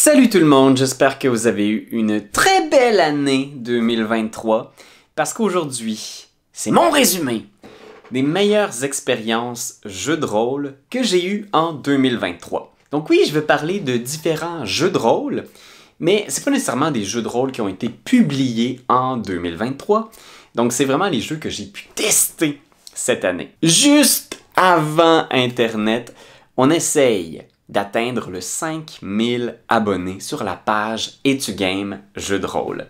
Salut tout le monde, j'espère que vous avez eu une très belle année 2023 parce qu'aujourd'hui, c'est mon résumé des meilleures expériences jeux de rôle que j'ai eues en 2023. Donc oui, je vais parler de différents jeux de rôle, mais c'est pas nécessairement des jeux de rôle qui ont été publiés en 2023. Donc c'est vraiment les jeux que j'ai pu tester cette année. Juste avant Internet, on essaye d'atteindre le 5000 abonnés sur la page EtuGame Jeux de rôle.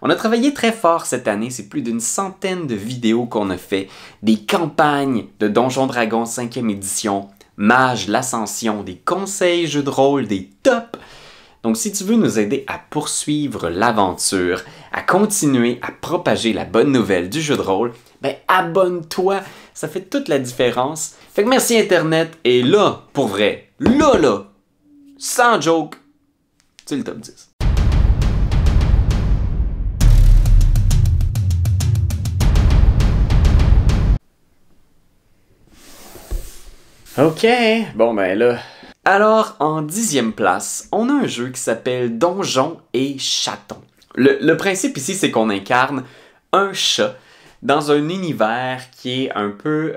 On a travaillé très fort cette année, c'est plus d'une centaine de vidéos qu'on a fait, des campagnes de Donjons Dragons 5e édition, Mage l'Ascension, des conseils jeux de rôle, des tops. Donc si tu veux nous aider à poursuivre l'aventure, à continuer à propager la bonne nouvelle du jeu de rôle, ben abonne-toi, ça fait toute la différence. Fait que merci Internet, et là, pour vrai, là, sans joke, c'est le top 10. Ok, bon ben là. Alors, en 10e place, on a un jeu qui s'appelle Donjons et Chatons. Le principe ici, c'est qu'on incarne un chat dans un univers qui est un peu...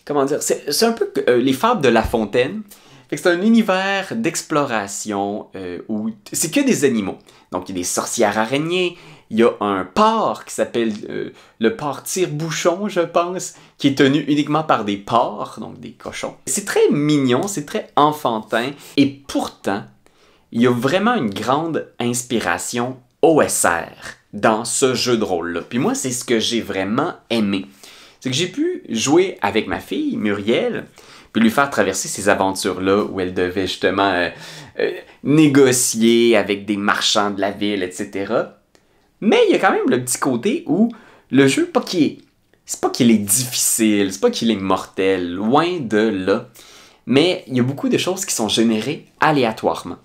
comment dire? C'est un peu les fables de La Fontaine. Fait que c'est un univers d'exploration où c'est que des animaux. Donc, il y a des sorcières araignées, il y a un porc qui s'appelle le porc tire-bouchon, je pense, qui est tenu uniquement par des porcs, donc des cochons. C'est très mignon, c'est très enfantin, et pourtant, il y a vraiment une grande inspiration OSR dans ce jeu de rôle-là. Puis moi, c'est ce que j'ai vraiment aimé. C'est que j'ai pu jouer avec ma fille, Muriel, puis lui faire traverser ces aventures-là où elle devait justement négocier avec des marchands de la ville, etc. Mais il y a quand même le petit côté où le jeu, c'est pas qu'il est difficile, c'est pas qu'il est mortel, loin de là. Mais il y a beaucoup de choses qui sont générées aléatoirement.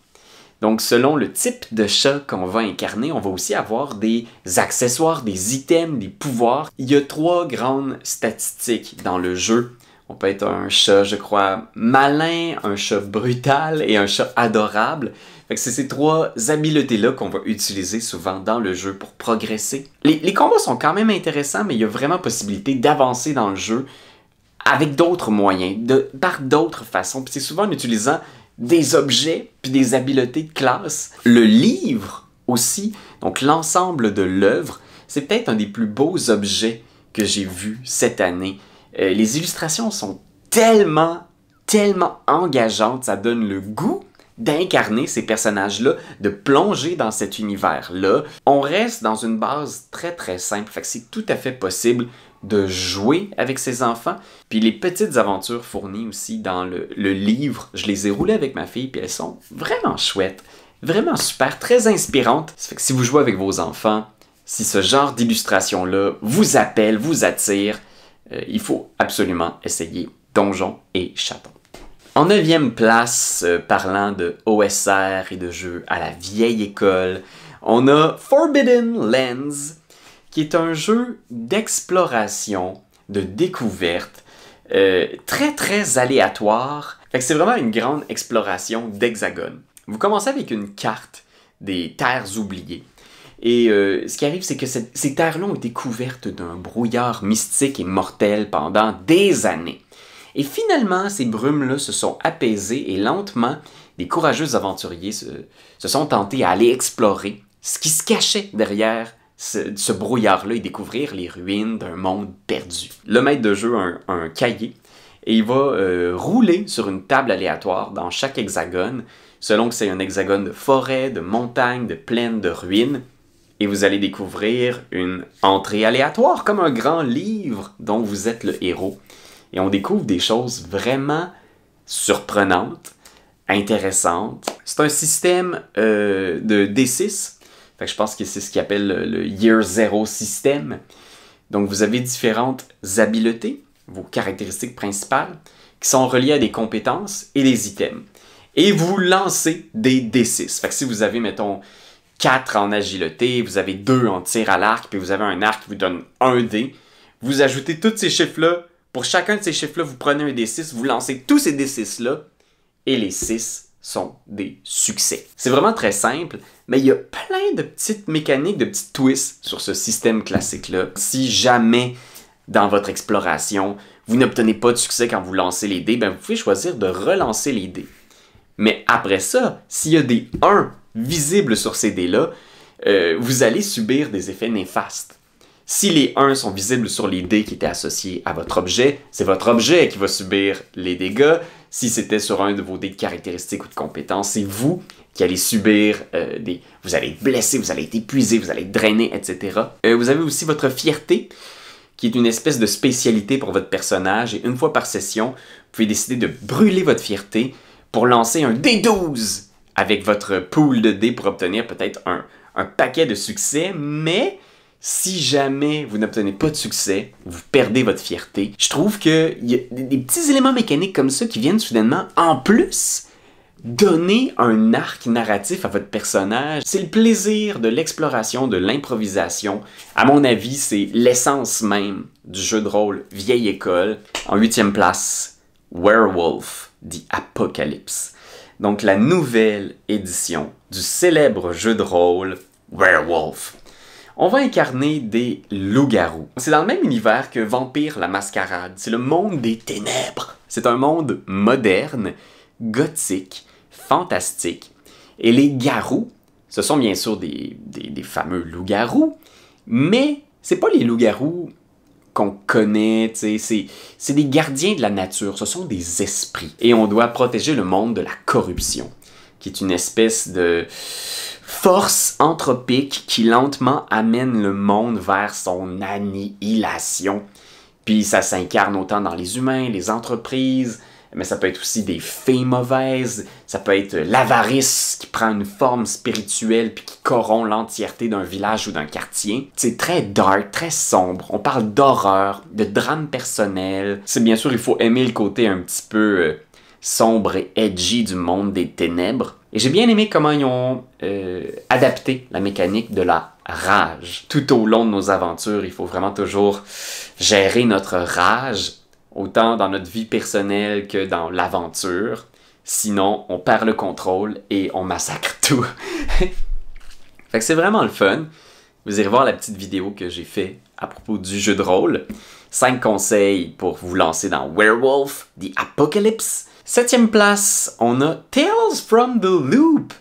Donc, selon le type de chat qu'on va incarner, on va aussi avoir des accessoires, des items, des pouvoirs. Il y a 3 grandes statistiques dans le jeu. On peut être un chat, je crois, malin, un chat brutal et un chat adorable. Fait que c'est ces 3 habiletés-là qu'on va utiliser souvent dans le jeu pour progresser. Les combats sont quand même intéressants, mais il y a vraiment possibilité d'avancer dans le jeu avec d'autres moyens, par d'autres façons. Puis c'est souvent en utilisant des objets puis des habiletés de classe. Le livre aussi, donc l'ensemble de l'œuvre, c'est peut-être un des plus beaux objets que j'ai vus cette année. Les illustrations sont tellement engageantes, ça donne le goût d'incarner ces personnages-là, de plonger dans cet univers-là. On reste dans une base très simple, fait que c'est tout à fait possible de jouer avec ses enfants. Puis les petites aventures fournies aussi dans le livre, je les ai roulées avec ma fille, puis elles sont vraiment chouettes, vraiment super, très inspirantes. Ça fait que si vous jouez avec vos enfants, si ce genre d'illustration-là vous appelle, vous attire, il faut absolument essayer Donjons et Chatons. En 9e place, parlant de OSR et de jeux à la vieille école, on a Forbidden Lands, qui est un jeu d'exploration, de découverte, très aléatoire. Fait que c'est vraiment une grande exploration d'hexagone. Vous commencez avec une carte des terres oubliées. Et ce qui arrive, c'est que ces terres-là ont été couvertes d'un brouillard mystique et mortel pendant des années. Et finalement, ces brumes-là se sont apaisées et lentement, des courageux aventuriers se sont tentés à aller explorer ce qui se cachait derrière ce brouillard-là et découvrir les ruines d'un monde perdu. Le maître de jeu a un cahier et il va rouler sur une table aléatoire dans chaque hexagone, selon que c'est un hexagone de forêt, de montagne, de plaine, de ruines. Et vous allez découvrir une entrée aléatoire, comme un grand livre dont vous êtes le héros. Et on découvre des choses vraiment surprenantes, intéressantes. C'est un système de D6. Fait que je pense que c'est ce qu'ils appellent le Year Zero système. Donc vous avez différentes habiletés, vos caractéristiques principales, qui sont reliées à des compétences et des items. Et vous lancez des D6. Fait que si vous avez, mettons, 4 en agilité, vous avez 2 en tir à l'arc, puis vous avez un arc qui vous donne 1 dé, vous ajoutez tous ces chiffres-là. Pour chacun de ces chiffres-là, vous prenez un D6, vous lancez tous ces D6-là, et les 6 sont des succès. C'est vraiment très simple, mais il y a plein de petites mécaniques, de petits twists sur ce système classique-là. Si jamais, dans votre exploration, vous n'obtenez pas de succès quand vous lancez les dés, ben vous pouvez choisir de relancer les dés. Mais après ça, s'il y a des 1 visibles sur ces dés-là, vous allez subir des effets néfastes. Si les 1 sont visibles sur les dés qui étaient associés à votre objet, c'est votre objet qui va subir les dégâts. Si c'était sur un de vos dés de caractéristiques ou de compétences, c'est vous qui allez subir des... Vous allez être blessé, vous allez être épuisé, vous allez être drainé, etc. Vous avez aussi votre fierté, qui est une espèce de spécialité pour votre personnage. Et une fois par session, vous pouvez décider de brûler votre fierté pour lancer un D12 avec votre pool de dés pour obtenir peut-être un paquet de succès, mais si jamais vous n'obtenez pas de succès, vous perdez votre fierté. Je trouve qu'il y a des petits éléments mécaniques comme ça qui viennent soudainement, en plus, donner un arc narratif à votre personnage. C'est le plaisir de l'exploration, de l'improvisation. À mon avis, c'est l'essence même du jeu de rôle vieille école. En 8e place, Werewolf, The Apocalypse. Donc la nouvelle édition du célèbre jeu de rôle Werewolf. On va incarner des loups-garous. C'est dans le même univers que Vampire la Mascarade. C'est le monde des ténèbres. C'est un monde moderne, gothique, fantastique. Et les garous, ce sont bien sûr des fameux loups-garous, mais c'est pas les loups-garous qu'on connaît, c'est des gardiens de la nature, ce sont des esprits. Et on doit protéger le monde de la corruption, qui est une espèce de force anthropique qui lentement amène le monde vers son annihilation. Puis ça s'incarne autant dans les humains, les entreprises, mais ça peut être aussi des fées mauvaises, ça peut être l'avarice qui prend une forme spirituelle puis qui corrompt l'entièreté d'un village ou d'un quartier. C'est très dark, très sombre, on parle d'horreur, de drame personnel. C'est bien sûr, il faut aimer le côté un petit peu sombre et edgy du monde des ténèbres. Et j'ai bien aimé comment ils ont adapté la mécanique de la rage. Tout au long de nos aventures, il faut vraiment toujours gérer notre rage, autant dans notre vie personnelle que dans l'aventure. Sinon, on perd le contrôle et on massacre tout. Fait que c'est vraiment le fun. Vous irez voir la petite vidéo que j'ai fait à propos du jeu de rôle. 5 conseils pour vous lancer dans Werewolf, The Apocalypse. 7e place, on a Tales from the Loop.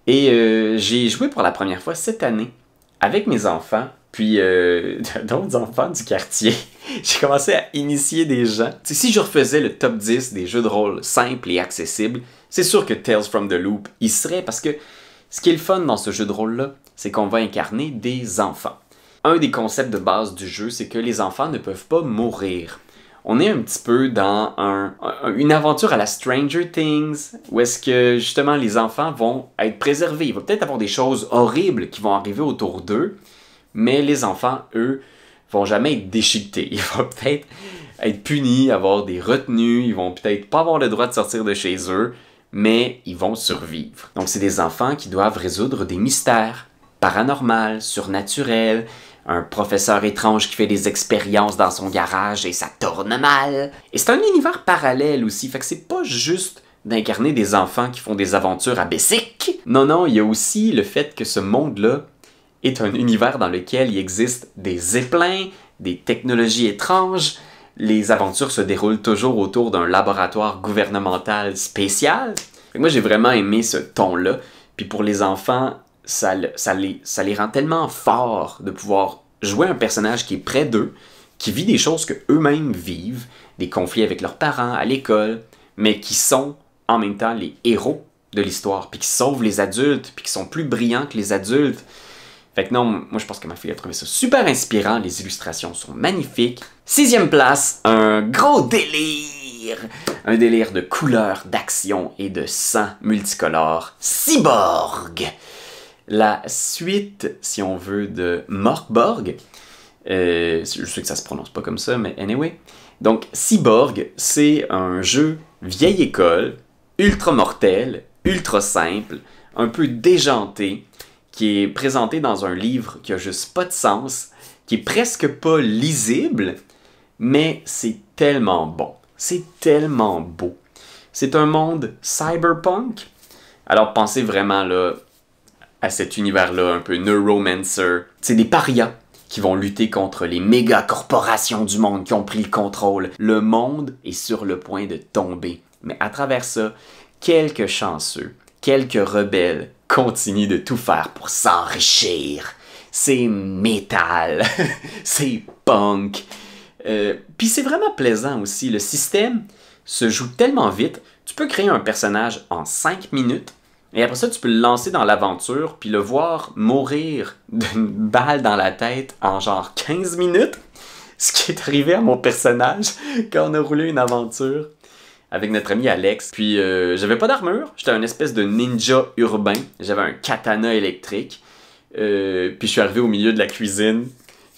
Et j'ai joué pour la première fois cette année avec mes enfants, puis d'autres enfants du quartier. J'ai commencé à initier des gens. T'sais, si je refaisais le top 10 des jeux de rôle simples et accessibles, c'est sûr que Tales from the Loop y serait, parce que ce qui est le fun dans ce jeu de rôle-là, c'est qu'on va incarner des enfants. Un des concepts de base du jeu, c'est que les enfants ne peuvent pas mourir. On est un petit peu dans une aventure à la Stranger Things, où est-ce que justement les enfants vont être préservés. Il va peut-être avoir des choses horribles qui vont arriver autour d'eux, mais les enfants, eux, vont jamais être déchiquetés. Ils vont peut-être être punis, avoir des retenues, ils vont peut-être pas avoir le droit de sortir de chez eux, mais ils vont survivre. Donc c'est des enfants qui doivent résoudre des mystères paranormaux, surnaturels, un professeur étrange qui fait des expériences dans son garage et ça tourne mal. Et c'est un univers parallèle aussi, fait que c'est pas juste d'incarner des enfants qui font des aventures à Bessic. Non, il y a aussi le fait que ce monde-là est un univers dans lequel il existe des zeppelins, des technologies étranges. Les aventures se déroulent toujours autour d'un laboratoire gouvernemental spécial. Et moi, j'ai vraiment aimé ce ton-là. Puis pour les enfants, ça les rend tellement forts de pouvoir jouer un personnage qui est près d'eux, qui vit des choses qu'eux-mêmes vivent, des conflits avec leurs parents, à l'école, mais qui sont en même temps les héros de l'histoire, puis qui sauvent les adultes, puis qui sont plus brillants que les adultes. Fait que non, moi je pense que ma fille a trouvé ça super inspirant, les illustrations sont magnifiques. 6e place, un gros délire! Un délire de couleurs, d'action et de sang multicolore. Cyborg! La suite, si on veut, de Morkborg. Je sais que ça se prononce pas comme ça, mais anyway. Donc, Cyborg, c'est un jeu vieille école, ultra mortel, ultra simple, un peu déjanté, qui est présenté dans un livre qui a juste pas de sens, qui est presque pas lisible, mais c'est tellement bon. C'est tellement beau. C'est un monde cyberpunk. Alors pensez vraiment là à cet univers-là, un peu neuromancer. C'est des parias qui vont lutter contre les méga corporations du monde qui ont pris le contrôle. Le monde est sur le point de tomber. Mais à travers ça, quelques chanceux, quelques rebelles continuent de tout faire pour s'enrichir. C'est métal, c'est punk. Puis c'est vraiment plaisant aussi. Le système se joue tellement vite. Tu peux créer un personnage en 5 minutes. Et après ça, tu peux le lancer dans l'aventure, puis le voir mourir d'une balle dans la tête en genre 15 minutes. Ce qui est arrivé à mon personnage quand on a roulé une aventure avec notre ami Alex. Puis j'avais pas d'armure, j'étais un espèce de ninja urbain. J'avais un katana électrique. Puis je suis arrivé au milieu de la cuisine.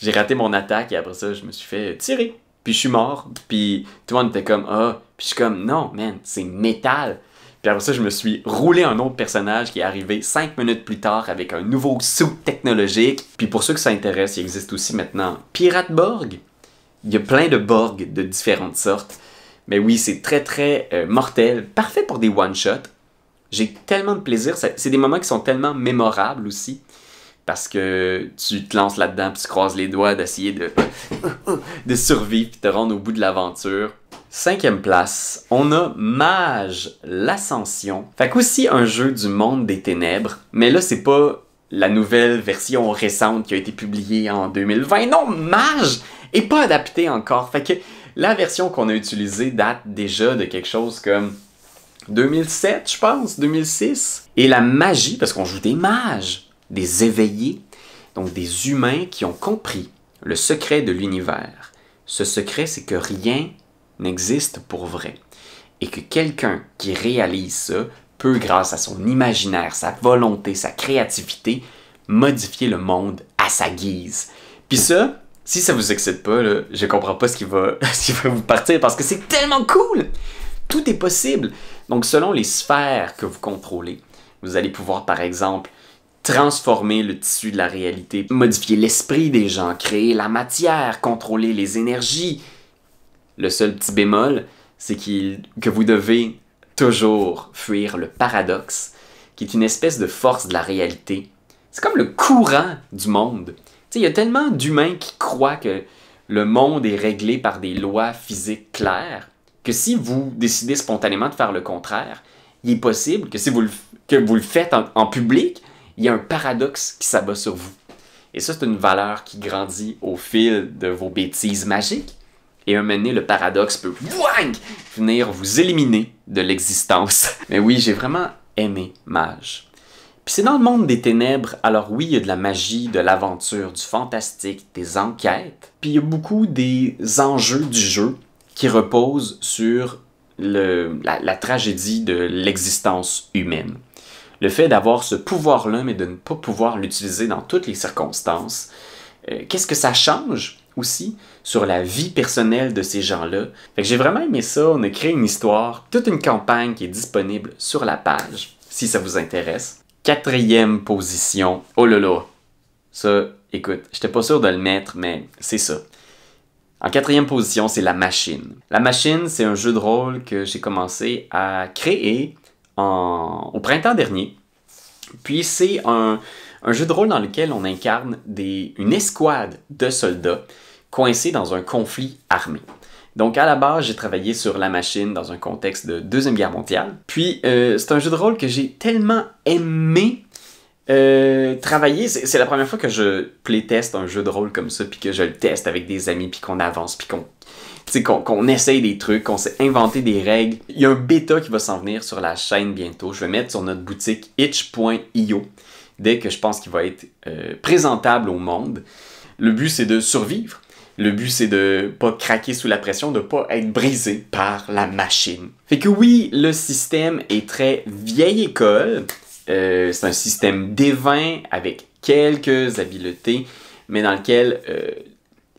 J'ai raté mon attaque et après ça, je me suis fait tirer. Puis je suis mort. Puis tout le monde était comme « Ah! » Puis je suis comme « Non, man, c'est métal! » Puis après ça, je me suis roulé un autre personnage qui est arrivé 5 minutes plus tard avec un nouveau suit technologique. Puis pour ceux que ça intéresse, il existe aussi maintenant Pirate Borg. Il y a plein de Borg de différentes sortes. Mais oui, c'est très très mortel. Parfait pour des one-shots. J'ai tellement de plaisir. C'est des moments qui sont tellement mémorables aussi. Parce que tu te lances là-dedans puis tu croises les doigts d'essayer de survivre puis te rendre au bout de l'aventure. 5e place, on a Mage, l'Ascension. Fait qu'aussi un jeu du monde des ténèbres, mais là c'est pas la nouvelle version récente qui a été publiée en 2020. Non, Mage est pas adapté encore. Fait que la version qu'on a utilisée date déjà de quelque chose comme 2007, je pense, 2006. Et la magie, parce qu'on joue des mages, des éveillés, donc des humains qui ont compris le secret de l'univers. Ce secret, c'est que rien n'existe pour vrai. Et que quelqu'un qui réalise ça peut, grâce à son imaginaire, sa volonté, sa créativité, modifier le monde à sa guise. Puis ça, si ça vous excite pas, là, je comprends pas ce qui va vous partir parce que c'est tellement cool! Tout est possible. Donc, selon les sphères que vous contrôlez, vous allez pouvoir, par exemple, transformer le tissu de la réalité, modifier l'esprit des gens, créer la matière, contrôler les énergies. Le seul petit bémol, c'est que vous devez toujours fuir le paradoxe, qui est une espèce de force de la réalité. C'est comme le courant du monde. Tu sais, il y a tellement d'humains qui croient que le monde est réglé par des lois physiques claires, que si vous décidez spontanément de faire le contraire, il est possible que si vous le faites en public, il y a un paradoxe qui s'abat sur vous. Et ça, c'est une valeur qui grandit au fil de vos bêtises magiques. Et un moment donné, le paradoxe peut venir vous éliminer de l'existence. Mais oui, j'ai vraiment aimé Mage. Puis c'est dans le monde des ténèbres, alors oui, il y a de la magie, de l'aventure, du fantastique, des enquêtes. Puis il y a beaucoup des enjeux du jeu qui reposent sur la tragédie de l'existence humaine. Le fait d'avoir ce pouvoir-là, mais de ne pas pouvoir l'utiliser dans toutes les circonstances. Qu'est-ce que ça change aussi sur la vie personnelle de ces gens-là? Fait que j'ai vraiment aimé ça. On a créé une histoire, toute une campagne qui est disponible sur la page, si ça vous intéresse. 4e position. Oh là là! Ça, écoute, j'étais pas sûr de le mettre, mais c'est ça. En 4e position, c'est La Machine. La Machine, c'est un jeu de rôle que j'ai commencé à créer au printemps dernier. Puis c'est un jeu de rôle dans lequel on incarne une escouade de soldats coincés dans un conflit armé. Donc à la base, j'ai travaillé sur La Machine dans un contexte de Deuxième Guerre mondiale. Puis c'est un jeu de rôle que j'ai tellement aimé travailler. C'est la première fois que je playteste un jeu de rôle comme ça, puis que je le teste avec des amis, puis qu'on avance, puis qu'on essaye des trucs, qu'on s'est inventé des règles. Il y a un bêta qui va s'en venir sur la chaîne bientôt. Je vais mettre sur notre boutique itch.io dès que je pense qu'il va être présentable au monde. Le but, c'est de survivre. Le but, c'est de pas craquer sous la pression, de pas être brisé par la machine. Fait que oui, le système est très vieille école. C'est un système D20 avec quelques habiletés, mais dans lequel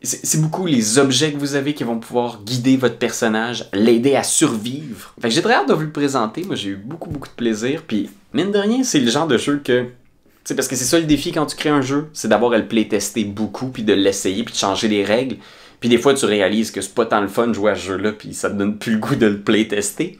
c'est beaucoup les objets que vous avez qui vont pouvoir guider votre personnage, l'aider à survivre. Fait que j'ai très hâte de vous le présenter. Moi, j'ai eu beaucoup de plaisir. Puis, mine de rien, c'est le genre de jeu que... Tu sais, parce que c'est ça le défi quand tu crées un jeu, c'est d'avoir à le playtester beaucoup, puis de l'essayer, puis de changer les règles. Puis des fois, tu réalises que c'est pas tant le fun de jouer à ce jeu-là, puis ça te donne plus le goût de le playtester.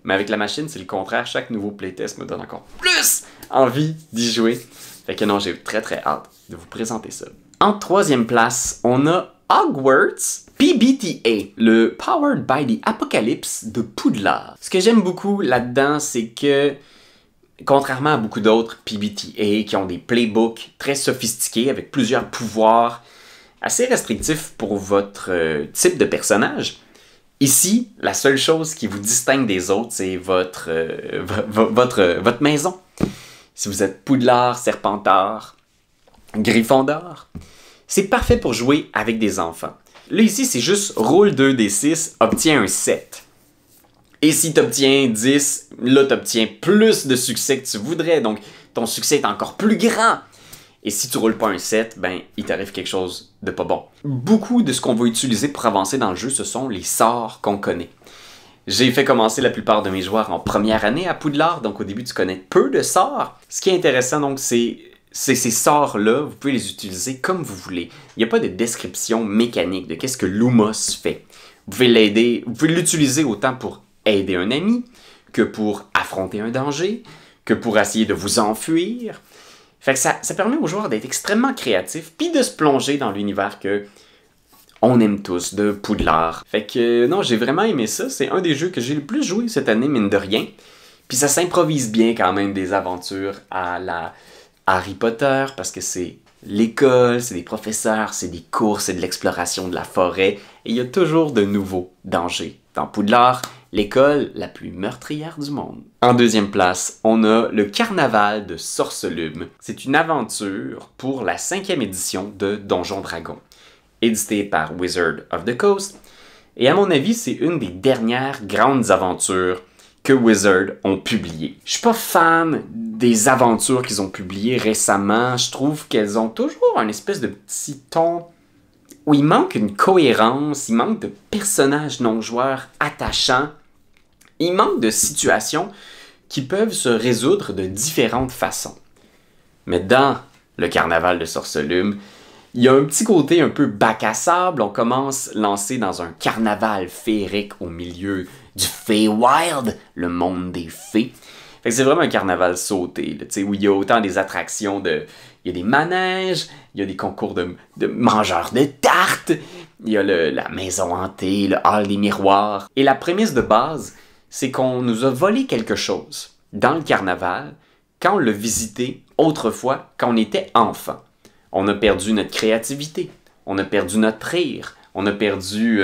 Mais avec la machine, c'est le contraire. Chaque nouveau playtest me donne encore plus envie d'y jouer. Fait que non, j'ai très très hâte de vous présenter ça. En troisième place, on a Hogwarts PBTA, le Powered by the Apocalypse de Poudlard. Ce que j'aime beaucoup là-dedans, c'est que, contrairement à beaucoup d'autres PBTA qui ont des playbooks très sophistiqués avec plusieurs pouvoirs assez restrictifs pour votre type de personnage, ici, la seule chose qui vous distingue des autres, c'est votre maison. Si vous êtes Poudlard, Serpentard, Gryffondor, c'est parfait pour jouer avec des enfants. Là, ici, c'est juste roule 2d6, obtiens un 7. Et si tu obtiens 10, là, tu obtiens plus de succès que tu voudrais. Donc, ton succès est encore plus grand. Et si tu roules pas un 7, ben, il t'arrive quelque chose de pas bon. Beaucoup de ce qu'on va utiliser pour avancer dans le jeu, ce sont les sorts qu'on connaît. J'ai fait commencer la plupart de mes joueurs en première année à Poudlard, donc au début, tu connais peu de sorts. Ce qui est intéressant, donc, c'est ces sorts-là, vous pouvez les utiliser comme vous voulez. Il n'y a pas de description mécanique de qu'est-ce que Lumos fait. Vous pouvez l'aider, vous pouvez l'utiliser autant pour aider un ami, que pour affronter un danger, que pour essayer de vous enfuir. Fait que ça permet aux joueurs d'être extrêmement créatifs, puis de se plonger dans l'univers que on aime tous, de Poudlard. Fait que non, j'ai vraiment aimé ça. C'est un des jeux que j'ai le plus joué cette année, mine de rien. Puis ça s'improvise bien quand même des aventures à la Harry Potter, parce que c'est l'école, c'est des professeurs, c'est des cours, c'est de l'exploration de la forêt, et il y a toujours de nouveaux dangers. Dans Poudlard, l'école la plus meurtrière du monde. En deuxième place, on a le Carnaval de Sorcelume. C'est une aventure pour la 5e édition de Donjons Dragons, édité par Wizard of the Coast, et à mon avis, c'est une des dernières grandes aventures que Wizard ont publiées. Je suis pas fan des aventures qu'ils ont publiées récemment. Je trouve qu'elles ont toujours un espèce de petit ton où il manque une cohérence, il manque de personnages non-joueurs attachants, il manque de situations qui peuvent se résoudre de différentes façons. Mais dans le Carnaval de Sorcelume, il y a un petit côté un peu bac à sable. On commence lancé dans un carnaval féerique au milieu du Feywild, le monde des fées. Fait que c'est vraiment un carnaval sauté, là, où il y a autant des attractions il y a des manèges, il y a des concours de mangeurs de tartes, il y a la maison hantée, le hall des miroirs. Et la prémisse de base, c'est qu'on nous a volé quelque chose dans le carnaval quand on l'a visité autrefois, quand on était enfant. On a perdu notre créativité, on a perdu notre rire, on a perdu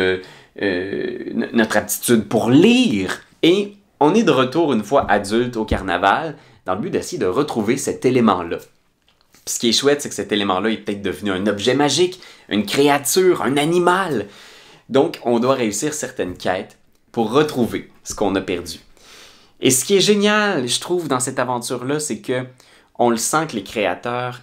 notre aptitude pour lire. Et on est de retour une fois adulte au carnaval dans le but d'essayer de retrouver cet élément-là. Puis ce qui est chouette, c'est que cet élément-là est peut-être devenu un objet magique, une créature, un animal. Donc, on doit réussir certaines quêtes pour retrouver ce qu'on a perdu. Et ce qui est génial, je trouve, dans cette aventure-là, c'est que on le sent que les créateurs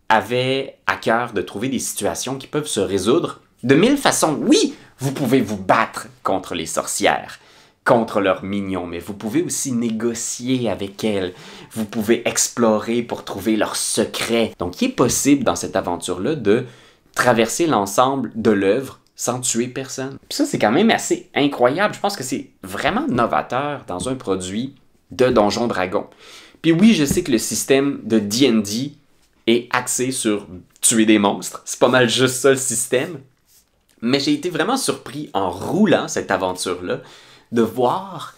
avaient à cœur de trouver des situations qui peuvent se résoudre de 1000 façons. Oui, vous pouvez vous battre contre les sorcières, contre leurs mignons, mais vous pouvez aussi négocier avec elles. Vous pouvez explorer pour trouver leurs secrets. Donc, il est possible dans cette aventure-là de traverser l'ensemble de l'œuvre sans tuer personne. Puis ça, c'est quand même assez incroyable. Je pense que c'est vraiment novateur dans un produit de Donjons Dragons. Puis oui, je sais que le système de D&D est axé sur tuer des monstres. C'est pas mal juste ça le système. Mais j'ai été vraiment surpris en roulant cette aventure-là de voir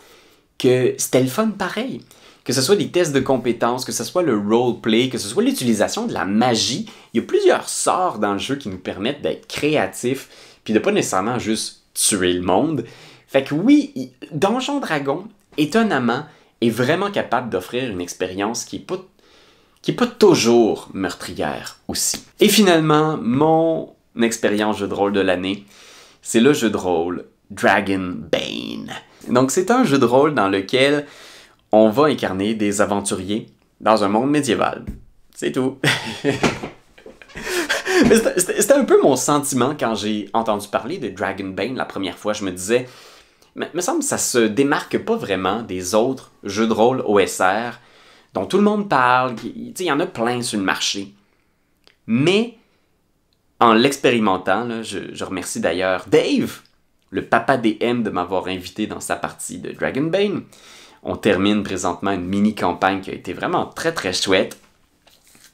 que c'était le fun pareil. Que ce soit des tests de compétences, que ce soit le roleplay, que ce soit l'utilisation de la magie. Il y a plusieurs sorts dans le jeu qui nous permettent d'être créatifs puis de pas nécessairement juste tuer le monde. Fait que oui, Donjons Dragons, étonnamment, est vraiment capable d'offrir une expérience qui est pas toujours meurtrière aussi. Et finalement, mon expérience jeu de rôle de l'année, c'est le jeu de rôle Dragonbane. Donc c'est un jeu de rôle dans lequel on va incarner des aventuriers dans un monde médiéval. C'est tout. C'était un peu mon sentiment quand j'ai entendu parler de Dragonbane la première fois. Je me disais, me semble que ça se démarque pas vraiment des autres jeux de rôle OSR dont tout le monde parle. Il y en a plein sur le marché. Mais en l'expérimentant, là, je remercie d'ailleurs Dave, le papa DM, de m'avoir invité dans sa partie de Dragonbane. on termine présentement une mini-campagne qui a été vraiment très très chouette.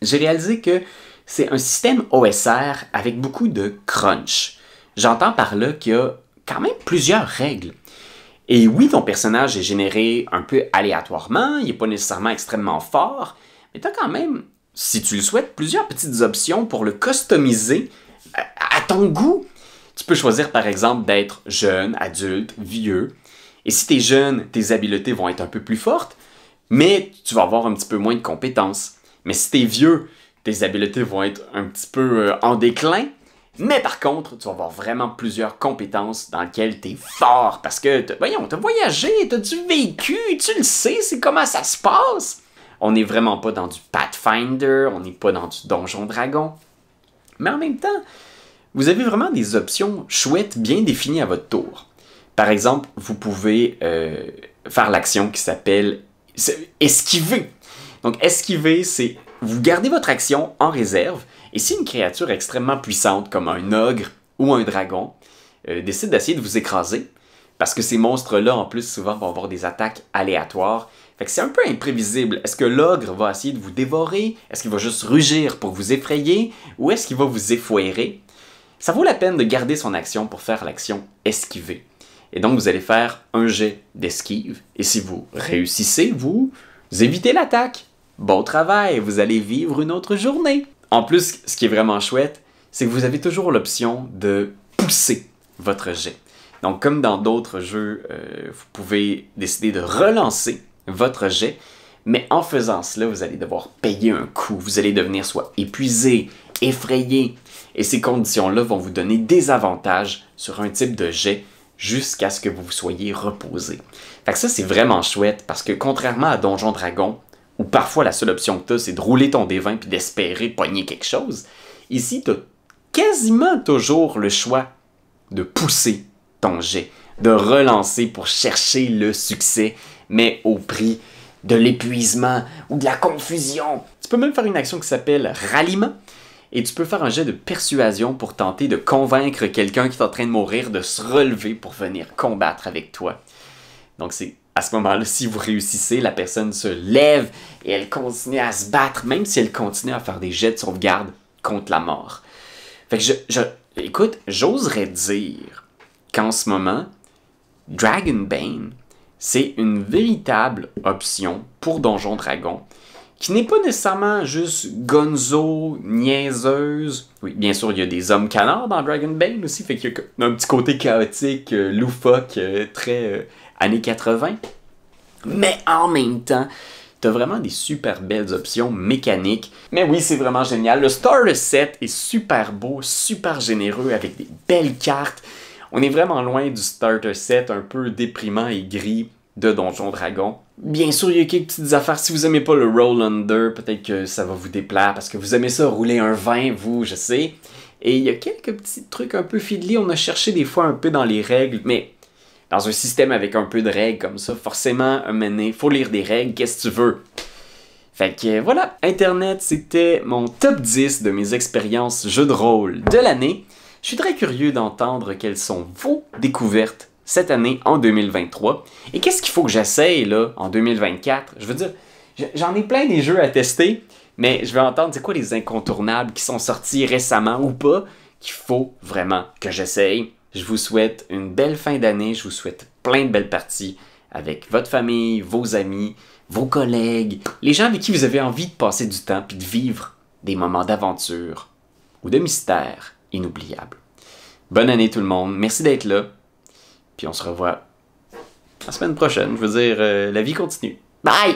J'ai réalisé que c'est un système OSR avec beaucoup de crunch. J'entends par là qu'il y a quand même plusieurs règles. Et oui, ton personnage est généré un peu aléatoirement, il n'est pas nécessairement extrêmement fort, mais tu as quand même, si tu le souhaites, plusieurs petites options pour le customiser à ton goût. Tu peux choisir par exemple d'être jeune, adulte, vieux. Et si tu es jeune, tes habiletés vont être un peu plus fortes, mais tu vas avoir un petit peu moins de compétences. Mais si tu es vieux, tes habiletés vont être un petit peu en déclin. Mais par contre, tu vas avoir vraiment plusieurs compétences dans lesquelles tu es fort. Parce que, voyons, tu as voyagé, tu as du vécu, tu le sais, c'est comment ça se passe. On n'est vraiment pas dans du Pathfinder, on n'est pas dans du Donjon Dragon. Mais en même temps, vous avez vraiment des options chouettes, bien définies à votre tour. Par exemple, vous pouvez faire l'action qui s'appelle esquiver. Donc, esquiver, c'est vous gardez votre action en réserve, et si une créature extrêmement puissante, comme un ogre ou un dragon, décide d'essayer de vous écraser, parce que ces monstres-là, en plus, souvent, vont avoir des attaques aléatoires, fait que c'est un peu imprévisible. Est-ce que l'ogre va essayer de vous dévorer? Est-ce qu'il va juste rugir pour vous effrayer? Ou est-ce qu'il va vous effouérer? Ça vaut la peine de garder son action pour faire l'action esquiver. Et donc, vous allez faire un jet d'esquive, et si vous réussissez, vous évitez l'attaque. Bon travail, vous allez vivre une autre journée. En plus, ce qui est vraiment chouette, c'est que vous avez toujours l'option de pousser votre jet. Donc, comme dans d'autres jeux, vous pouvez décider de relancer votre jet, mais en faisant cela, vous allez devoir payer un coût. Vous allez devenir soit épuisé, effrayé, et ces conditions-là vont vous donner des avantages sur un type de jet jusqu'à ce que vous soyez reposé. Fait que ça, c'est vraiment chouette, parce que contrairement à Donjon Dragon, où parfois la seule option que tu as, c'est de rouler ton D20 puis d'espérer pogner quelque chose, ici, tu as quasiment toujours le choix de pousser ton jet, de relancer pour chercher le succès, mais au prix de l'épuisement ou de la confusion. Tu peux même faire une action qui s'appelle ralliement, et tu peux faire un jet de persuasion pour tenter de convaincre quelqu'un qui est en train de mourir de se relever pour venir combattre avec toi. Donc c'est à ce moment-là, si vous réussissez, la personne se lève et elle continue à se battre, même si elle continue à faire des jets de sauvegarde contre la mort. Fait que écoute, j'oserais dire qu'en ce moment, Dragonbane, c'est une véritable option pour Donjon Dragon, qui n'est pas nécessairement juste gonzo, niaiseuse. Oui, bien sûr, il y a des hommes canards dans Dragonbane aussi, fait qu'il y a un petit côté chaotique, loufoque, très années 80. Mais en même temps, t'as vraiment des super belles options mécaniques. Mais oui, c'est vraiment génial. Le starter set est super beau, super généreux, avec des belles cartes. On est vraiment loin du starter set un peu déprimant et gris de Donjon Dragon. Bien sûr, il y a quelques petites affaires. Si vous aimez pas le Roll Under, peut-être que ça va vous déplaire parce que vous aimez ça rouler un 20, vous, je sais. Et il y a quelques petits trucs un peu fiddly. On a cherché des fois un peu dans les règles, mais dans un système avec un peu de règles comme ça, forcément, un moment donné, faut lire des règles, qu'est-ce que tu veux? Fait que voilà, Internet, c'était mon top 10 de mes expériences jeux de rôle de l'année. Je suis très curieux d'entendre quelles sont vos découvertes cette année en 2023. Et qu'est-ce qu'il faut que j'essaye là en 2024? Je veux dire, j'en ai plein des jeux à tester, mais je veux entendre c'est quoi les incontournables qui sont sortis récemment ou pas qu'il faut vraiment que j'essaye. Je vous souhaite une belle fin d'année, je vous souhaite plein de belles parties avec votre famille, vos amis, vos collègues, les gens avec qui vous avez envie de passer du temps puis de vivre des moments d'aventure ou de mystère inoubliables. Bonne année tout le monde, merci d'être là, puis on se revoit la semaine prochaine. Je veux dire, la vie continue. Bye!